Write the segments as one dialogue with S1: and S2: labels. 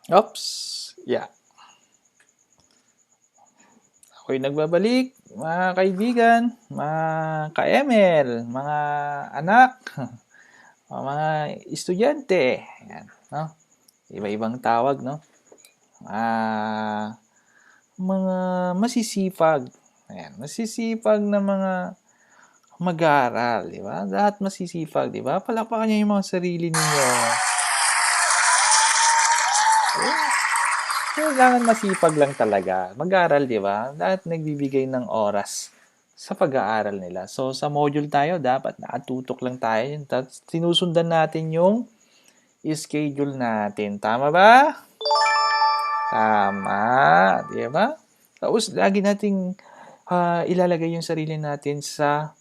S1: Oops! Yeah. Ako'y nagbabalik, mga kaibigan, mga ka-ML, mga anak, mga estudyante. Ayan, no? Iba-ibang tawag, no? Mga masisipag. Ayan, masisipag na mga mag-aaral, di ba? Lahat masisipag, di ba? Palakpakan niyo yung mga sarili ninyo. Eh, kailangan masipag lang talaga. Mag-aral, di ba? Lahat nagbibigay ng oras sa pag-aaral nila. So, sa module tayo, dapat nakatutok lang tayo. Tapos, sinusundan natin yung schedule natin. Tama ba? Tama. Di ba? Tapos, lagi nating ilalagay yung sarili natin sa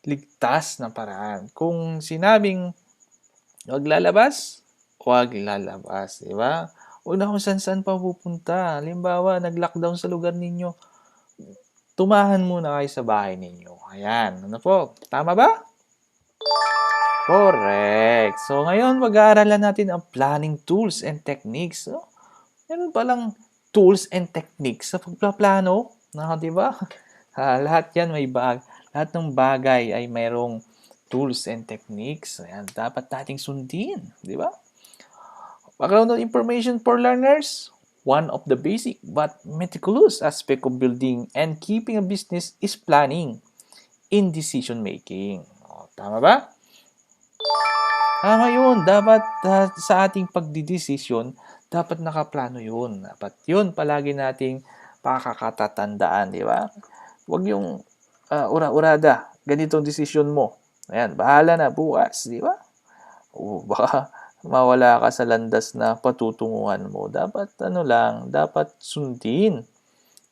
S1: ligtas na paraan. Kung sinabing huwag lalabas, huwag lalabas. Di ba? Huwag na kung saan-saan pa pupunta. Halimbawa, nag-lockdown sa lugar ninyo, tumahan muna kayo sa bahay ninyo. Ayan. Ano po? Tama ba? Correct. So, ngayon, mag-aaralan natin ang planning tools and techniques. So, meron palang tools and techniques sa pagpaplano. No, di ba? Lahat yan may lahat ng bagay ay mayroong tools and techniques. Ayan, dapat nating sundin. Di ba? Background information for learners. One of the basic but meticulous aspect of building and keeping a business is planning in decision making. O, tama ba? Ngayon, dapat sa ating pagdidesisyon, dapat nakaplano yun. Dapat yun palagi nating pakakatatandaan, di ba? Huwag yung ura-urada. Ganitong desisyon mo. Ayan, bahala na bukas, di ba? O baka mawala ka sa landas na patutunguhan mo. Dapat dapat sundin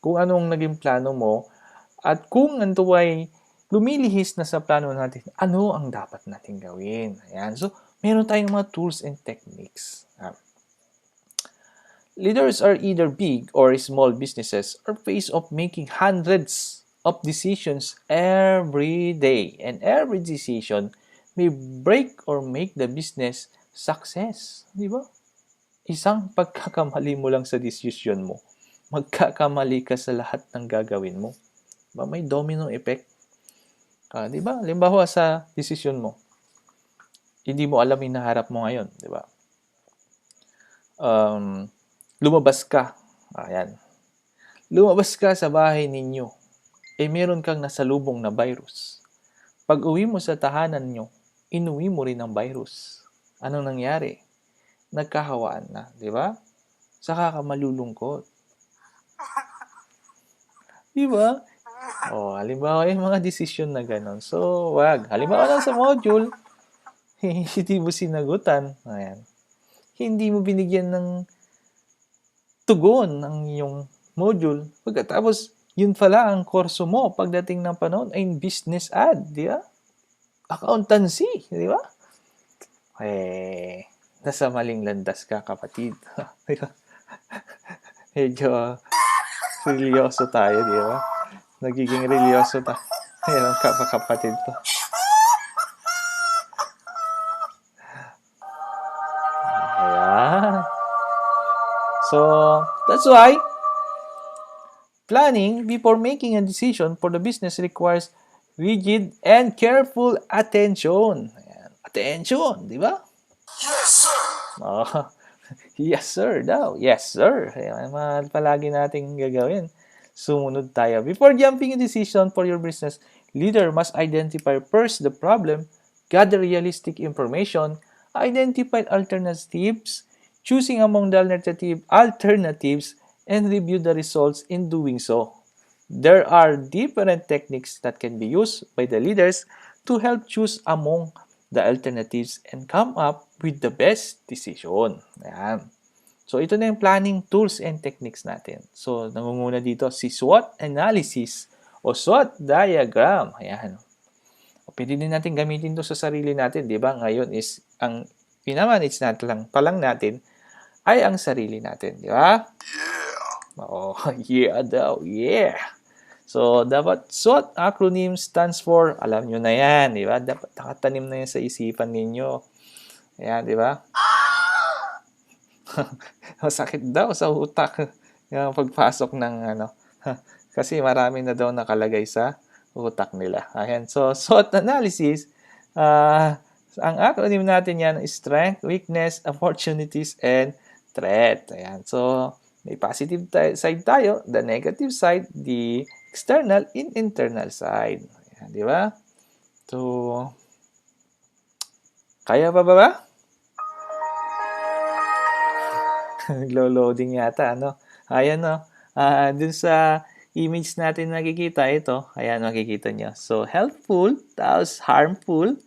S1: kung anong naging plano mo at kung ito ay lumilihis na sa plano natin, ano ang dapat natin gawin. Ayan. So, meron tayong mga tools and techniques. Leaders are either big or small businesses are faced of making hundreds of decisions every day. And every decision may break or make the business success. Di ba? Isang pagkakamali mo lang sa decision mo, magkakamali ka sa lahat ng gagawin mo. Ba, may domino effect. Di ba? Halimbawa sa decision mo, hindi mo alam yung naharap mo ngayon, di ba? Lumabas ka. Ayan. Lumabas ka sa bahay ninyo. Meron kang nasalubong na virus. Pag uwi mo sa tahanan nyo, inuwi mo rin ang virus. Anong nangyari? Nagkahawaan na, di ba? Saka ka malulungkot. Di ba? Halimbawa yung mga desisyon na gano'n. So, wag. Halimbawa lang sa module, hindi mo sinagutan. Ayan. Hindi mo binigyan ng tugon ang iyong module. Pagkatapos, yun pala ang kurso mo pagdating ng panahon ay business ad, di ba? Accountancy, di ba? Nasa maling landas ka, kapatid. Medyo seryoso tayo, di ba? Nagiging relyoso tayo. Ayan ang kapatid ko. Ayan. So, that's why planning before making a decision for the business requires rigid and careful attention. Ayan. Attention, di ba?
S2: Yes, sir!
S1: Yes, sir daw. Yes, sir. Ayan, palagi nating gagawin. Sumunod tayo. Before jumping a decision for your business, leader must identify first the problem, gather realistic information, identify alternatives, choosing among the alternatives, and review the results in doing so. There are different techniques that can be used by the leaders to help choose among the alternatives and come up with the best decision. Ayan. So, ito na yung planning tools and techniques natin. So, nangunguna dito si SWOT analysis o SWOT diagram. Ayan. O, pwede din natin gamitin to sa sarili natin, di ba? Ngayon is, ang pinamanage natin lang natin ay ang sarili natin, di ba? Yeah daw, yeah. So, dapat SWOT acronym stands for, alam nyo na yan, di ba? Dapat nakatanim na yan sa isipan ninyo. Ayan, di ba? Masakit daw sa utak yung pagpasok ng ano, kasi marami na daw nakalagay sa utak nila. Ayan. So, SWOT analysis, ang acronym natin yan is strength, weakness, opportunities, and threat. Ayan. So, may positive side tayo, the negative side, the external and internal side. Ayan, di ba? So, kaya pa ba? Naglo-loading yata, ano? Ayan, no? Dun sa image natin nakikita, ito. Ayan, makikita nyo. So, helpful, tapos harmful.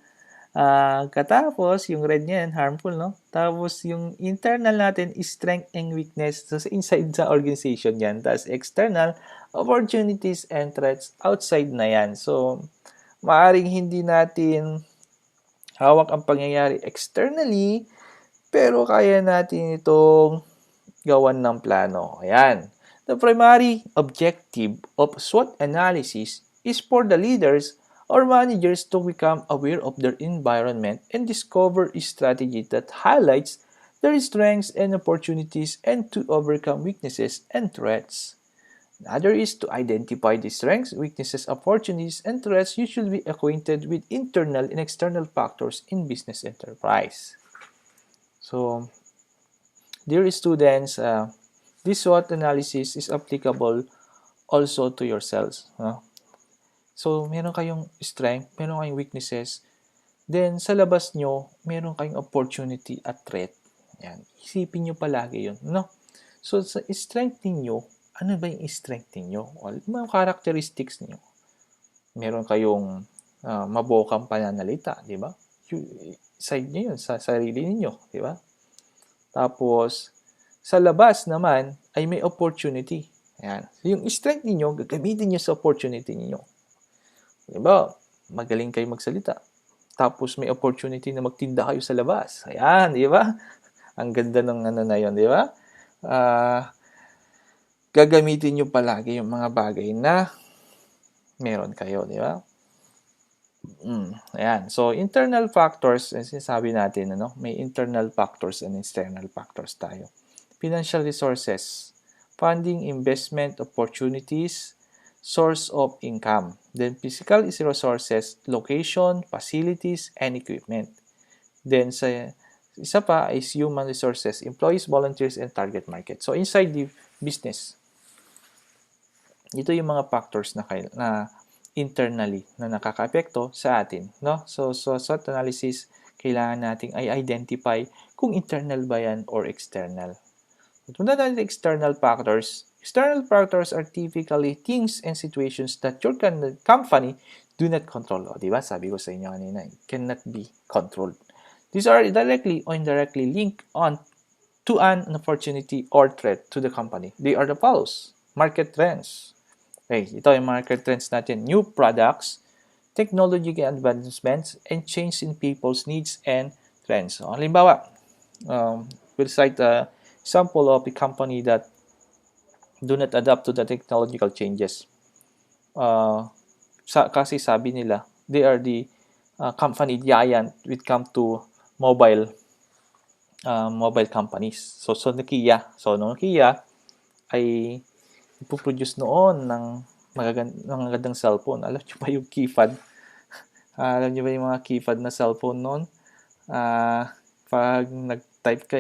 S1: Katapos, yung red niyan, harmful, no? Tapos, yung internal natin is strength and weakness. So, inside sa organization yan. Tapos, external, opportunities and threats outside na yan. So, maaring hindi natin hawak ang pangyayari externally, pero kaya natin itong gawan ng plano. Ayan. The primary objective of SWOT analysis is for the leaders or managers to become aware of their environment and discover a strategy that highlights their strengths and opportunities and to overcome weaknesses and threats. Another is to identify the strengths, weaknesses, opportunities, and threats. You should be acquainted with internal and external factors in business enterprise. So, dear students, this SWOT analysis is applicable also to yourselves. So, meron kayong strength, meron kayong weaknesses, then sa labas nyo, meron kayong opportunity at threat. Yan. Isipin nyo palagi yun. No? So, sa strength ninyo, ano ba yung strength ninyo? Ano mga characteristics niyo? Meron kayong mabokang pananalita, di ba? Side nyo yun, sa sarili ninyo, di ba? Tapos, sa labas naman, ay may opportunity. Ayan. So, yung strength niyo, gagamitin nyo sa opportunity niyo. Di ba? Magaling kayo magsalita. Tapos, may opportunity na magtinda kayo sa labas. Ayan, di ba? Ang ganda ng ano na yun, di ba? Gagamitin nyo palagi yung mga bagay na meron kayo, di ba? Ayan. So, internal factors, sinasabi natin, ano, may internal factors and external factors tayo. Financial resources, funding, investment, opportunities, source of income. Then, physical resources, location, facilities, and equipment. Then, sa isa pa is human resources, employees, volunteers, and target market. So, inside the business, ito yung mga factors na internally na nakaka-apekto sa atin, no? So SWOT analysis, kailangan nating identify kung internal ba yan or external. Tunda natin external factors. External factors are typically things and situations that your company do not control. O, di ba? Sabi ko sa inyo kanina, cannot be controlled. These are directly or indirectly linked on to an opportunity or threat to the company. They are the follows. Market trends. Okay, ito yung market trends natin. New products, technology advancements, and change in people's needs and trends. So, halimbawa, we'll cite a example of a company that do not adapt to the technological changes. Kasi sabi nila, they are the company giant when it comes to mobile companies. So Nokia. So, Nokia ay ipoproduce noon ng magagandang cellphone. Alam nyo ba yung keypad? Alam nyo ba yung mga keypad na cellphone noon? Pag nag-type ka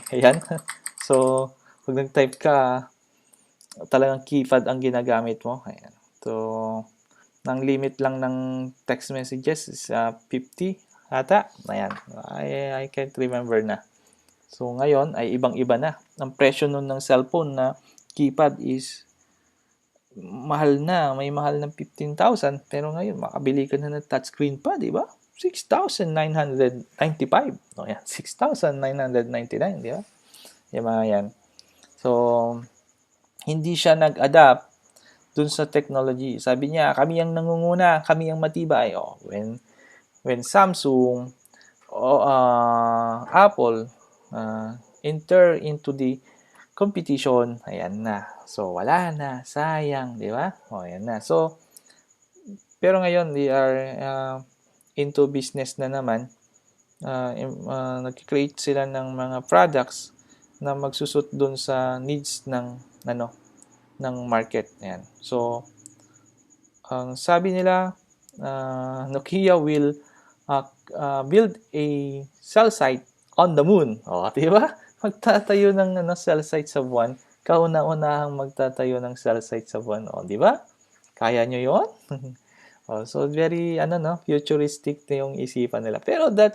S1: ayan. So, pag nag-type ka, talagang keypad ang ginagamit mo. Ayan. So, ang limit lang ng text messages is 50 ata. Ayan. I can't remember na. So, ngayon ay ibang-iba na. Ang presyo nun ng cellphone na keypad is mahal na. May mahal ng 15,000. Pero ngayon, makabili ka na ng touchscreen pa, di ba? 6,995. O yan, 6,999, di ba? Yung mga yan. So, hindi siya nag-adapt dun sa technology. Sabi niya, kami ang nangunguna, kami ang matibay. Oh, when Samsung o Apple enter into the competition, ayan na. So, wala na. Sayang, di ba? O, ayan na. So, pero ngayon, they are into business na naman. nag-create sila ng mga products na magsusut dun sa needs ng ng market. Ayan. So, ang sabi nila, Nokia will build a cell site on the moon. O, di ba? Magtatayo ng cell site sa buwan. Kauna-unahang magtatayo ng cell site sa buwan. O, di ba? Kaya nyo yon? So very futuristic na yung isipan nila. Pero that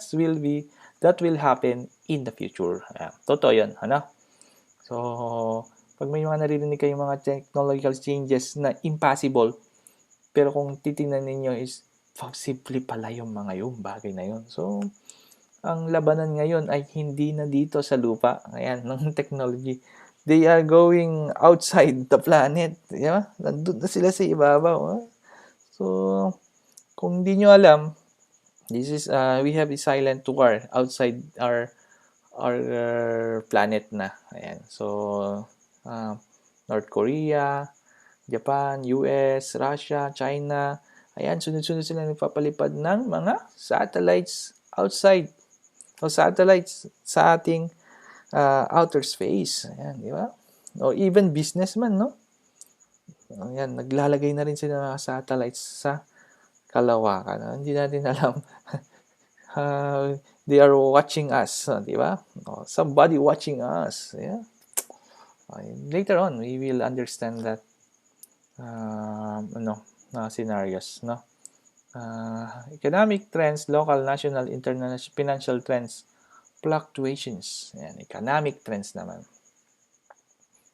S1: will happen in the future. Totoo 'yun, ano? So pag may mga naririnig kayong mga technological changes na impossible, pero kung titingnan ninyo is possibly pala yung mga yung bagay na yun. So ang labanan ngayon ay hindi na dito sa lupa, ayan, ng technology. They are going outside the planet. Yeah? Nandun na sila sa ibabaw. So, kung hindi nyo alam, we have a silent war outside our planet na. Ayan. So, uh, North Korea, Japan, US, Russia, China. Ayan, sunod-sunod sila nagpapalipad ng mga satellites outside o satellites sa ating outer space. Ayan, di ba? O even businessman, no? Ayan, naglalagay na rin sila ng satellites sa kalawakan. Hindi natin alam. They are watching us, di ba? Somebody watching us. Yeah. Later on, we will understand that scenarios, no? Economic trends, local, national, international, financial trends, fluctuations. Yan, economic trends naman.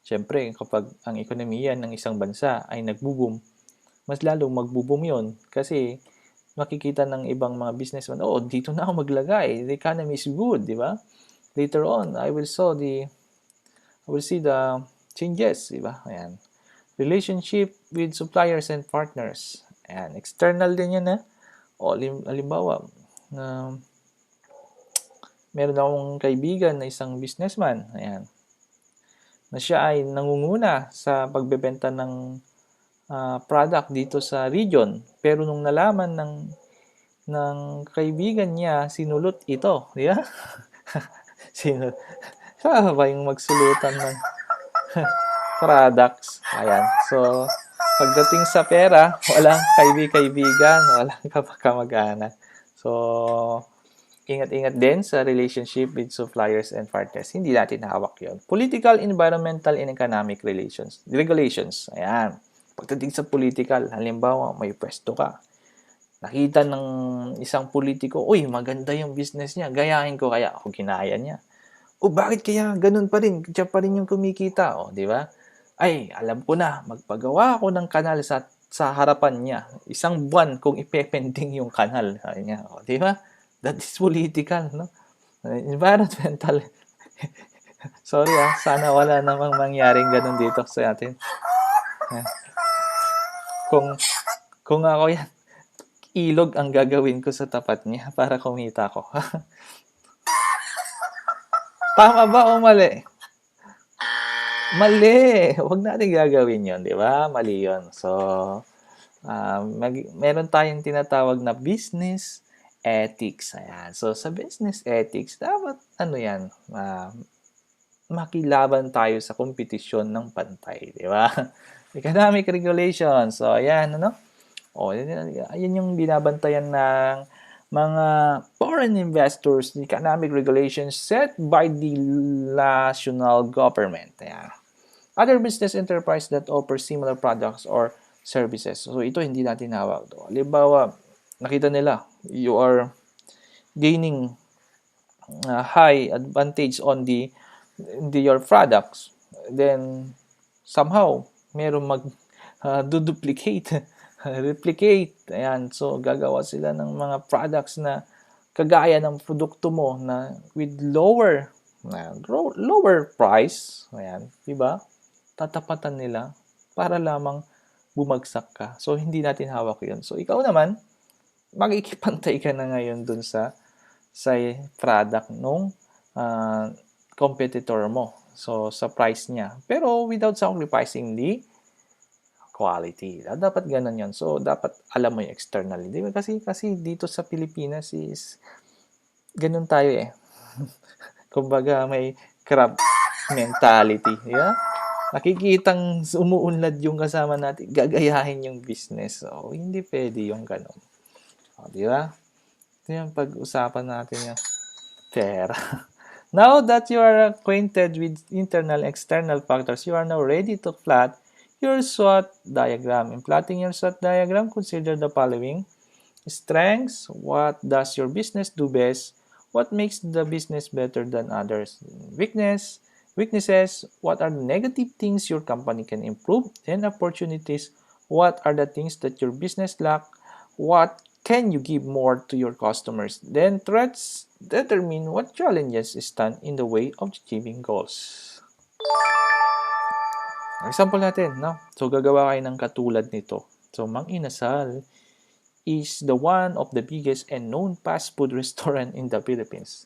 S1: Siyempre, kapag ang ekonomiya ng isang bansa ay nagbo-boom, mas lalong magbo-boom yun kasi makikita ng ibang mga businessman, dito na ako maglagay. The economy is good, di ba? Later on, I will see the changes, di ba? Ayan. Relationship with suppliers and partners. Ayan. External din yan, halimbawa, meron akong kaibigan na isang businessman. Ayan. Na siya ay nangunguna sa pagbebenta ng product dito sa region. Pero nung nalaman ng kaibigan niya, sinulot ito. Di ba? Sinulot. Saan ba yung magsulutan ng products? Ayan. So, pagdating sa pera, walang kaibigan, walang kamag-anak. So, ingat-ingat din sa relationship with suppliers and partners. Hindi natin hawak yon. Political, environmental, and economic regulations. Ayan. Pagdating sa political, halimbawa, may pwesto ka. Nakita ng isang politiko, maganda yung business niya, gayahin ko kaya ako ginaya niya. Bakit kaya ganun pa rin? Diyan pa rin yung kumikita, di ba? Ay, alam ko na, magpagawa ako ng kanal sa harapan niya. Isang buwan kung ipepending yung kanal. Sabi niya, di ba? That is political, no? Environmental. Sorry sana wala namang mangyaring ganun dito sa atin. Kung ako yan, ilog ang gagawin ko sa tapat niya para kumita ko. Tama ba o mali? Mali! Huwag natin gagawin yon, di ba? Mali yon. So, meron tayong tinatawag na business ethics. Ayan. So, sa business ethics, dapat, makilaban tayo sa kompetisyon ng pantay. Di ba? Economic regulations. So, ayan, ayan yung binabantayan ng mga foreign investors, the economic regulations set by the national government. Ayan. Other business enterprise that offer similar products or services. So, ito hindi natin hawak. Halimbawa, nakita nila, you are gaining high advantage on your products. Then, somehow, meron duplicate, replicate. Ayan. So, gagawa sila ng mga products na kagaya ng produkto mo na with lower price. Ayan. Diba? Tatapatan nila para lamang bumagsak ka. So, hindi natin hawak yun. So, ikaw naman, makikipantay ka na ngayon dun sa product nung competitor mo. So, sa price niya. Pero, without sacrificing the quality. Dapat ganun yun. So, dapat alam mo yung externally. Diba? Kasi dito sa Pilipinas is ganun tayo eh. Kumbaga may crab mentality, di ba? Nakikitang umuunlad yung kasama natin, gagayahin yung business. So, hindi pwede yung ganun. O, di ba? Ito yung pag-usapan natin yung pera. Now that you are acquainted with internal and external factors, you are now ready to plot your SWOT diagram. In plotting your SWOT diagram, consider the following. Strengths, what does your business do best? What makes the business better than others? Weaknesses, what are the negative things your company can improve? And opportunities, what are the things that your business lack? What can you give more to your customers? Then threats, determine what challenges stand in the way of achieving goals. Example natin, no? So gagawa kayo ng katulad nito. So Mang Inasal is the one of the biggest and known fast food restaurant in the Philippines.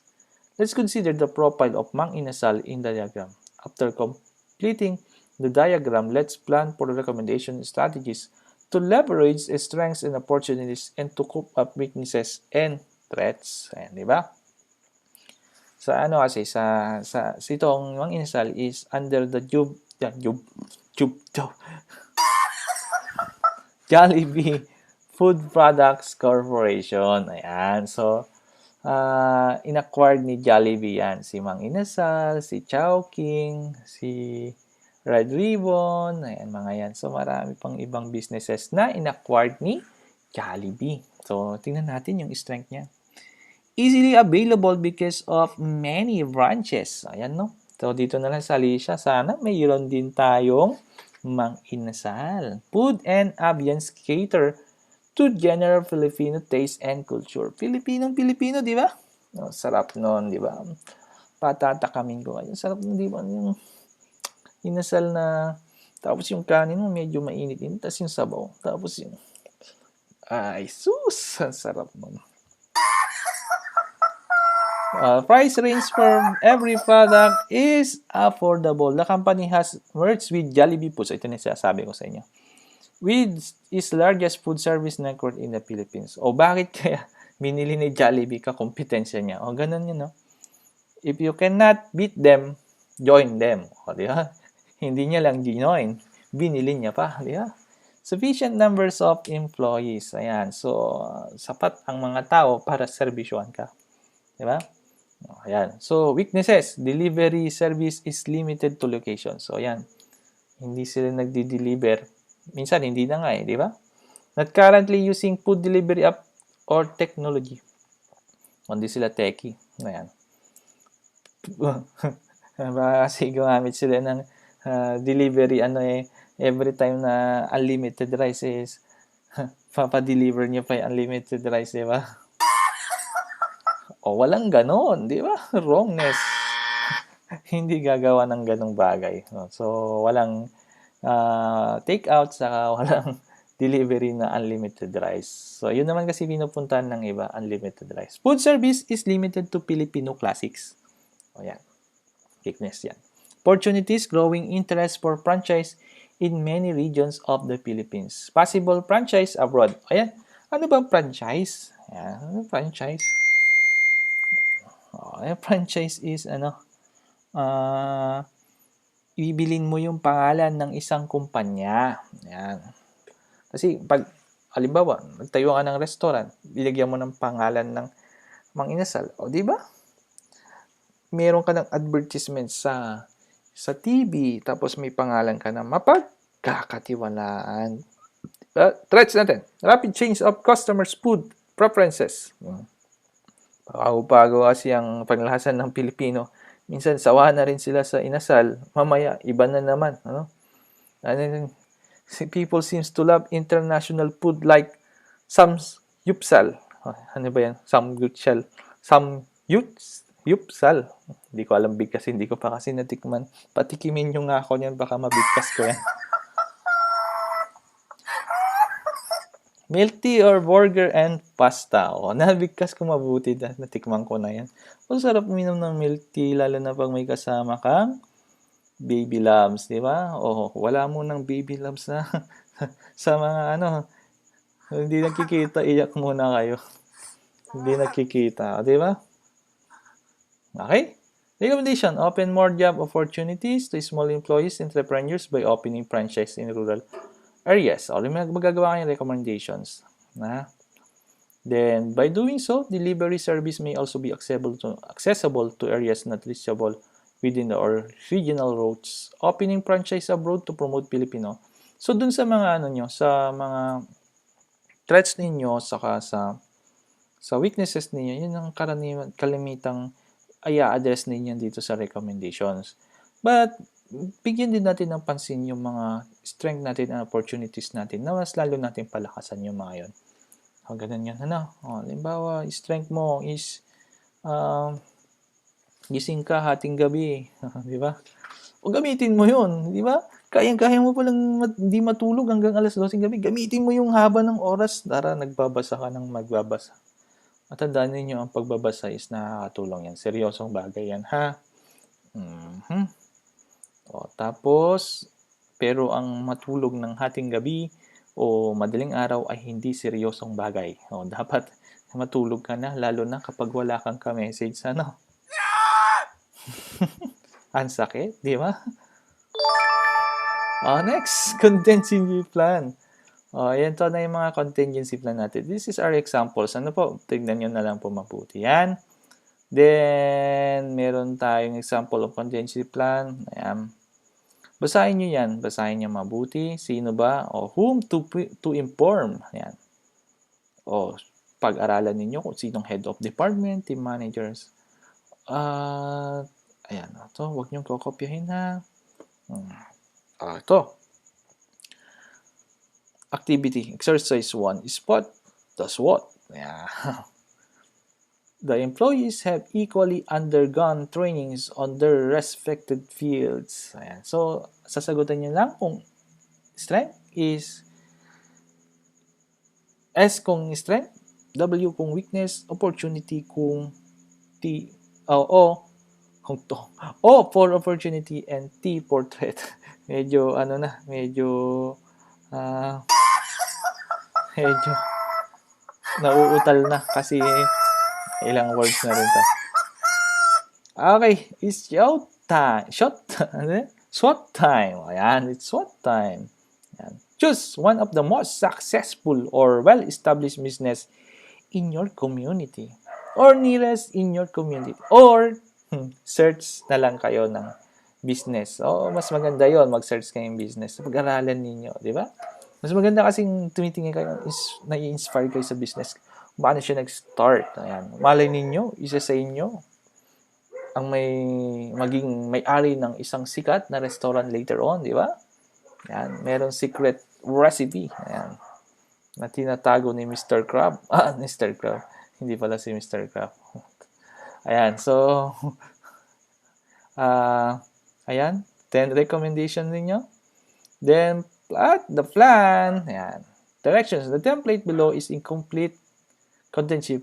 S1: Let's consider the profile of Mang Inasal in the diagram. After completing the diagram, let's plan for recommendation strategies to leverage strengths and opportunities and to cope up weaknesses and threats. Ayan, di ba? Sa ano kasi, sa itong Mang Inasal is under the Jollibee Food Products Corporation. Ayan. So, in-acquired ni Jollibee yan. Si Mang Inasal, si Chowking, si Red Ribbon, ayan, mga yan. So, marami pang ibang businesses na in-acquired ni Jollibee. So, tingnan natin yung strength niya. Easily available because of many branches. Ayan, no? So, dito na lang sa Alicia. Sana mayroon din tayong Mang Inasal. Food and ambience cater to general Filipino taste and culture. Pilipinong-Pilipino, di ba? Oh, sarap nun, di ba? Patatakamin ko ngayon. Sarap nun, di ba? Yung inasal na, tapos yung kanin mo medyo mainit-init, tapos yung sabaw, tapos yung, ay, sus! Ang sarap nun. Price range for every product is affordable. The company has merged with Jollibee Foods. Ito na sinasabi ko sa inyo. With is largest food service network in the Philippines. O bakit kaya binili ni Jollibee kakumpetensya niya? O ganun yun, no? If you cannot beat them, join them. O, di ba? Hindi niya lang join, binili niya pa, di ba? Sufficient numbers of employees. Ayan. So, sapat ang mga tao para servisyohan ka. Di ba? Ayan. So, weaknesses. Delivery service is limited to location. So, ayan. Hindi sila nagdi-deliver. Minsan, hindi na nga eh, di ba? Not currently using food delivery app or technology. Hindi sila techie. Ayan. Kasi gumamit sila ng delivery, every time na unlimited rice is, papadeliver niyo pa yung unlimited rice, di ba? O, walang ganon, di ba? Wrongness. Hindi gagawa ng ganong bagay. So, walang take out, saka walang delivery na unlimited rice. So, yun naman kasi pinupuntahan ng iba, unlimited rice. Food service is limited to Filipino classics. O, yan. Weakness yan. Opportunities, growing interest for franchise in many regions of the Philippines. Possible franchise abroad. Ayan. Ano bang franchise? Ayan. Ano franchise? Franchise is, ibilin mo yung pangalan ng isang kumpanya. Yan. Kasi pag, halimbawa, nagtayo ka ng restaurant, bilagyan mo ng pangalan ng Mang Inasal. O, di ba? Meron ka ng advertisement sa TV, tapos may pangalan ka na mapagkakatiwalaan. Threats natin. Rapid change of customers' food preferences. Bago-bago kasi ang panglahasan ng Pilipino. Minsan, sawa na rin sila sa inasal. Mamaya, iba na naman. People seems to love international food like samgyupsal. Ano ba yan? Samgyupsal. Samgyupsal. Hindi ko alam big kasi hindi ko pa kasi natikman. Patikimin nyo nga ako niyan. Baka mabigkas ko yan. Milk tea or burger and pasta. O, nabigkas ko mabuti. Natikman ko na yan. O, sarap uminom ng milk tea, lalo na pag may kasama kang baby loves, di ba? O, wala mo ng baby loves na sa mga hindi nakikita, iyak muna kayo. Hindi nakikita, di ba? Okay? Recommendation, open more job opportunities to small employees, entrepreneurs by opening franchise in rural areas. O, magagawa kayong recommendations. Then, by doing so, delivery service may also be accessible to areas not reachable within or regional routes. Opening franchise abroad to promote Filipino. So, dun sa mga sa mga threats ninyo, saka sa weaknesses ninyo, yun ang kalimitang i-address ninyo dito sa recommendations. But, bigyan din natin ng pansin yung mga strength natin and opportunities natin na mas lalo natin palakasan yung mga yun. O, ganun yan. Halimbawa, strength mo is gising ka hating gabi. Di ba? O gamitin mo yun. Di ba? Kayang-kaya mo palang hindi matulog hanggang alas 12 gabi. Gamitin mo yung haba ng oras. Tara, nagbabasa ka ng magbabasa. Matandaan ninyo, ang pagbabasa is nakakatulong yan. Seryosong bagay yan, ha? O, tapos, pero ang matulog ng hating gabi o madaling araw ay hindi seryosong bagay. O, dapat matulog ka na, lalo na kapag wala kang ka-message, ang sakit, di ba? Next, contingency plan. Yan to na yung mga contingency plan natin. This is our examples. Ano po? Tignan nyo na lang po mabuti. Yan. Then, meron tayong example of contingency plan. Ayan. Basahin nyo yan. Basahin nyo mabuti. Sino ba? O whom to inform. Ayan. O pag-aralan ninyo kung sinong head of department, team managers. Ayan. Ito, huwag nyo kokopyahin ha. Ito. Activity. Exercise 1 is what does what. Yeah. The employees have equally undergone trainings on their respected fields. Ayan. So, sasagutan nyo lang kung strength is S kung strength, W kung weakness, opportunity kung T, O kung to. O for opportunity and T for threat. Medyo nauutal na kasi ilang words na rin to. Okay, it's SWOT time. SWOT time. Ayan, it's SWOT time. Ayan. Choose one of the most successful or well-established business in your community or nearest in your community or search na lang kayo ng business. Mas maganda yon, mag-search kayo ng business. Pag-aralan ninyo, di ba? Mas maganda kasing tumitingin kayo, nai-inspire kayo sa business. Paano siya nag-start? Ayan. Malay ninyo, isa sa inyo, ang maging may-ari ng isang sikat na restaurant later on, di ba? Ayan. Merong secret recipe. Ayan. Na tinatago ni Mr. Crab. Mr. Crab. Hindi pala si Mr. Crab. Ayan. So, ayan. 10 recommendation ninyo. Then, the plan. Ayan. Directions. The template below is incomplete contingency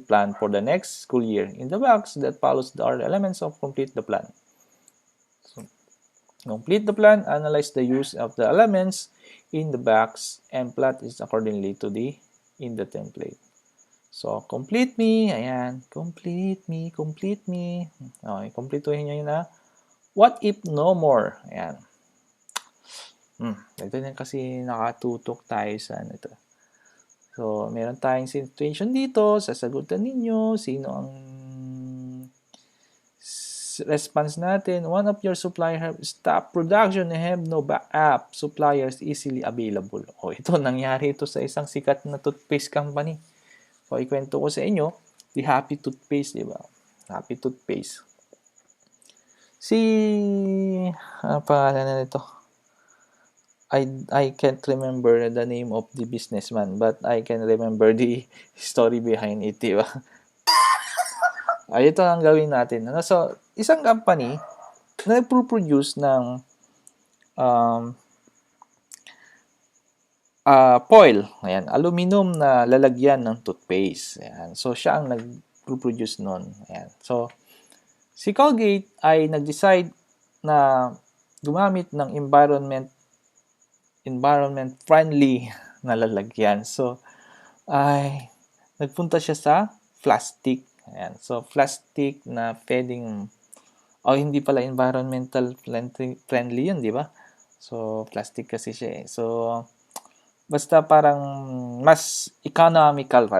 S1: plan for the next school year. In the box that follows are elements of complete the plan. So, complete the plan, analyze the use of the elements in the box, and plot is accordingly to in the template. So, complete me. Ayan. Complete me. Okay, kompletuhin nyo yun na. What if no more? Ayan. Ito na kasi nakatutok tayo sa ito. So, meron tayong situation dito. Sasagutan ninyo. Sino ang response natin? One of your supplier have stopped production and have no backup suppliers easily available. Ito, nangyari ito sa isang sikat na toothpaste company. So, ikwento ko sa inyo, the Happy Toothpaste, di ba? Happy Toothpaste. Ano pangalan na nito? I can't remember the name of the businessman, but I can remember the story behind it, di ba? Ito ang gawin natin. So, isang company na nagpo-produce ng foil. Ayan, aluminum na lalagyan ng toothpaste. Ayan. So, siya ang nag-produce nun. Ayan. So, si Colgate ay nag-decide na gumamit ng environment-friendly na lalagyan. So, ay nagpunta siya sa plastic. Ayan. So, plastic na pwedeng, hindi pala environmental friendly yun, di ba? So, plastic kasi siya eh. So, basta parang mas economical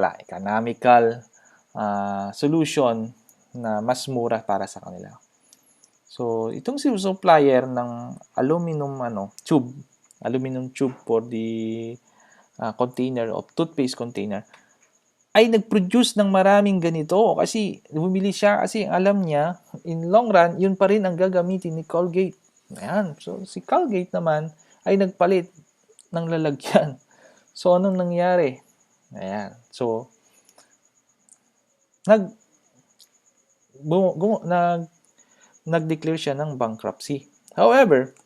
S1: solution na mas mura para sa kanila. So, itong supplier ng aluminum tube for the container of toothpaste container, ay nag-produce ng maraming ganito kasi bumili siya kasi alam niya, in long run, yun pa rin ang gagamitin ni Colgate. Ayan. So, si Colgate naman ay nagpalit ng lalagyan. So, anong nangyari? Ayan. So, nag, nag-declare siya ng bankruptcy. However,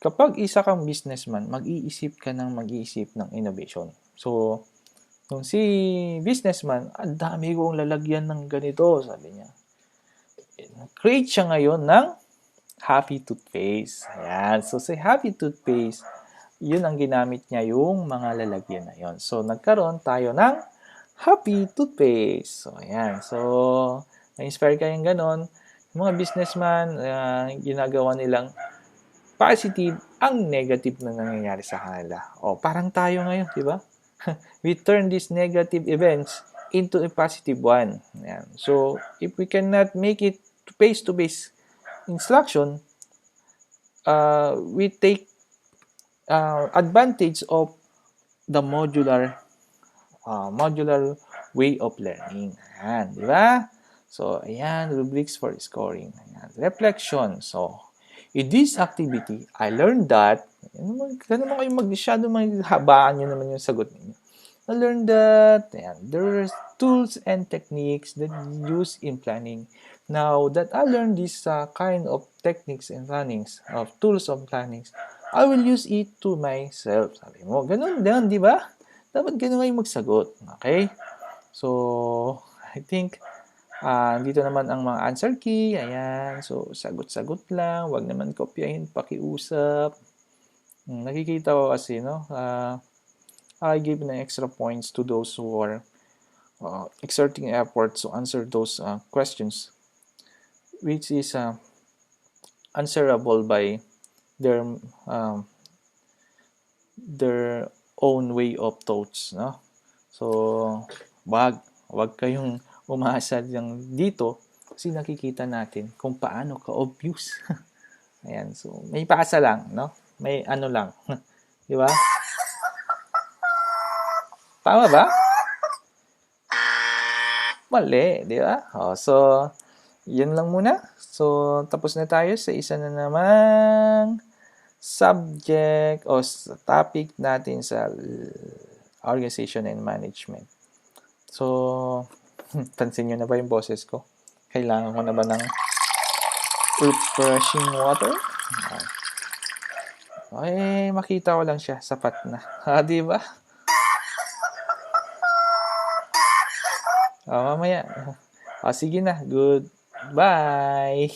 S1: kapag isa kang businessman, mag-iisip ng innovation. So, nung si businessman, ang dami kong lalagyan ng ganito, sabi niya. Create siya ngayon ng Happy Toothpaste. Ayan. So, si Happy Toothpaste, yun ang ginamit niya yung mga lalagyan na yun. So, nagkaroon tayo ng Happy Toothpaste. So, ayan. So, na-inspire kayong ganon. Yung mga businessman, ginagawa nilang positive ang negative na nangyayari sa kanila. Parang tayo ngayon, di ba? We turn these negative events into a positive one. Ayan. So, if we cannot make it face-to-face instruction, we take advantage of the modular way of learning. Ayan, di ba? So, ayan, rubrics for scoring. Ayan, reflection. So, in this activity, I learned that, kaya naman kayo masyado habaan nyo naman yung sagot ninyo. I learned that there are tools and techniques that use in planning. Now that I learned this kind of techniques and plannings, of tools of plannings, I will use it to myself. Sabi mo, ganun din, di ba? Dapat ganun kayo magsagot. Okay? So, I think, dito naman ang mga answer key. Ayan. So, sagot-sagot lang. Huwag naman kopyahin, pakiusap. Nakikita ko kasi, no? I give na extra points to those who are exerting efforts to answer those questions, which is answerable by their own way of thoughts, no? So, wag kayong umasa dito kasi nakikita natin kung paano ka-obvious. Ayan, so may paasa lang, no? May ano lang. Di ba? Tama ba? Mali, di ba? So, yun lang muna. So, tapos na tayo sa isa na namang subject o topic natin sa organization and management. So, pansin nyo na ba yung boses ko? Kailangan ko na ba ng refreshing water? Okay, makita ko lang siya. Sapat na. Di ba? Mamaya. Sige na. Goodbye.